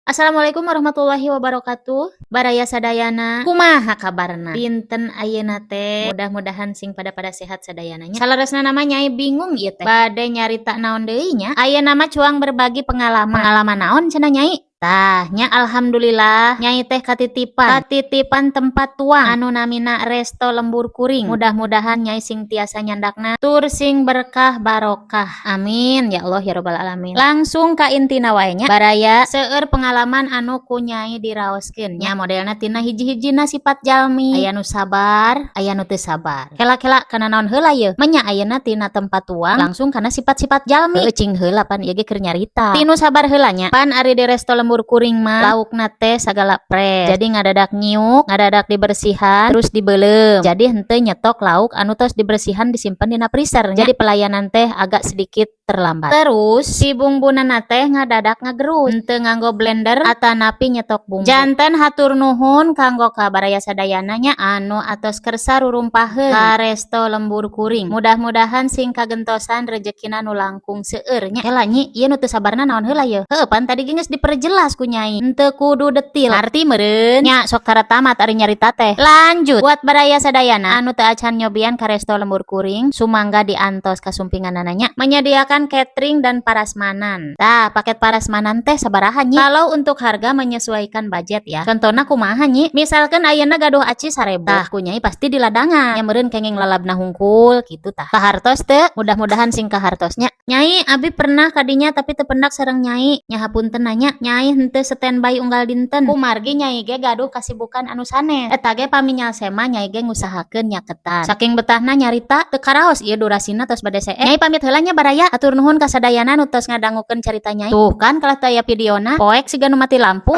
Assalamualaikum warahmatullahi wabarakatuh. Baraya sadayana. Kumaha kabarna? Dinten ayeuna teh. Mudah-mudahan sing pada sehat sadayananya. Salaresna nama Nyai bingung ieu teh. Bade nyarita naon deui nya? Ayeuna mah cuang berbagi pengalaman. Pengalaman naon cenah Nyai? Tah, nya alhamdulillah Nyai teh katitipan tempat tuang anu namina Resto Lembur Kuring. Mudah-mudahan Nyai sing tiasa nyandakna tur sing berkah barokah. Amin ya Allah ya rabbal alamin. Langsung ka intina wae nya. Baraya seueur pengalaman anu ku Nyai diraoskeun. Nya modelna tina hiji-hijina sifat jalmi. Aya nu sabar, aya nu teu sabar. Kela-kela kana naon heula yeuh? Menya ayeuna tina tempat tuang langsung kana sifat-sifat jalmi. Cing heula pan ieu ge keur nyarita. Tinu sabar heula nya. Pan ari di Resto Lembur Kuring mah laukna teh sagala pres. Jadi ngadadak nyiuk, ngadadak dibersihan, terus dibeulem. Jadi henteu nyetok lauk anu tos dibersihan disimpen dina freezer. Jadi pelayanan teh agak sedikit terlambat. Terus si bumbunan teh ngadadak ngagerus. Henteu nganggo blender atanapi nyetok bumbu. Janten hatur nuhun kanggo kabaraya sadayana nya anu atos kersa rurumpaheun ka Resto Lembur Kuring. Mudah-mudahan sing kagentosan rezekina nu langkung seueur nya. Ela nyi, ieu nu teu sabarna naon heula yeuh? Heuh pan tadi geus diperjelas ku Nyai. Henteu kudu detil. Arti meureun nya sok taratamat ari nyarita teh. Lanjut. Buat baraya sadayana anu teu acan nyobian ka Resto Lembur Kuring, sumangga diantos kasumpinganana nya menyediakan catering dan parasmanan. Tah, paket parasmanan teh sabaraha nyi? Kalau untuk harga menyesuaikan budget ya. Contohna kumaha nyi? Misalkan ayeuna gaduh aci 1000. Tah, ku Nyai pasti di ladangan. Nya meureun kenging lalabna hungkul kitu tah. Kahartos teu? Mudah-mudahan sing kahartosnya. Nyai, abi pernah kadinya tapi teu pendak sareng Nyai. Nya hapunten nanya, Nyai henteu standby unggal dinten. Kumargi Nyai ge gaduh kasibukan anu sanes. Eta ge paminyal sema Nyai ge ngusahakeun nyaketan. Saking betahna nyarita teu karaos ieu durasina tos bade see. Nyai pamit heula nya baraya. Atur nuhun ka sadayana nu tos ngadangukeun carita Nyai. Tuh kan kalah taya videona poek siga nu mati lampu.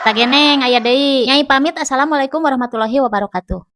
Tageneng aya deui. Nyai pamit. Assalamualaikum warahmatullahi wabarakatuh.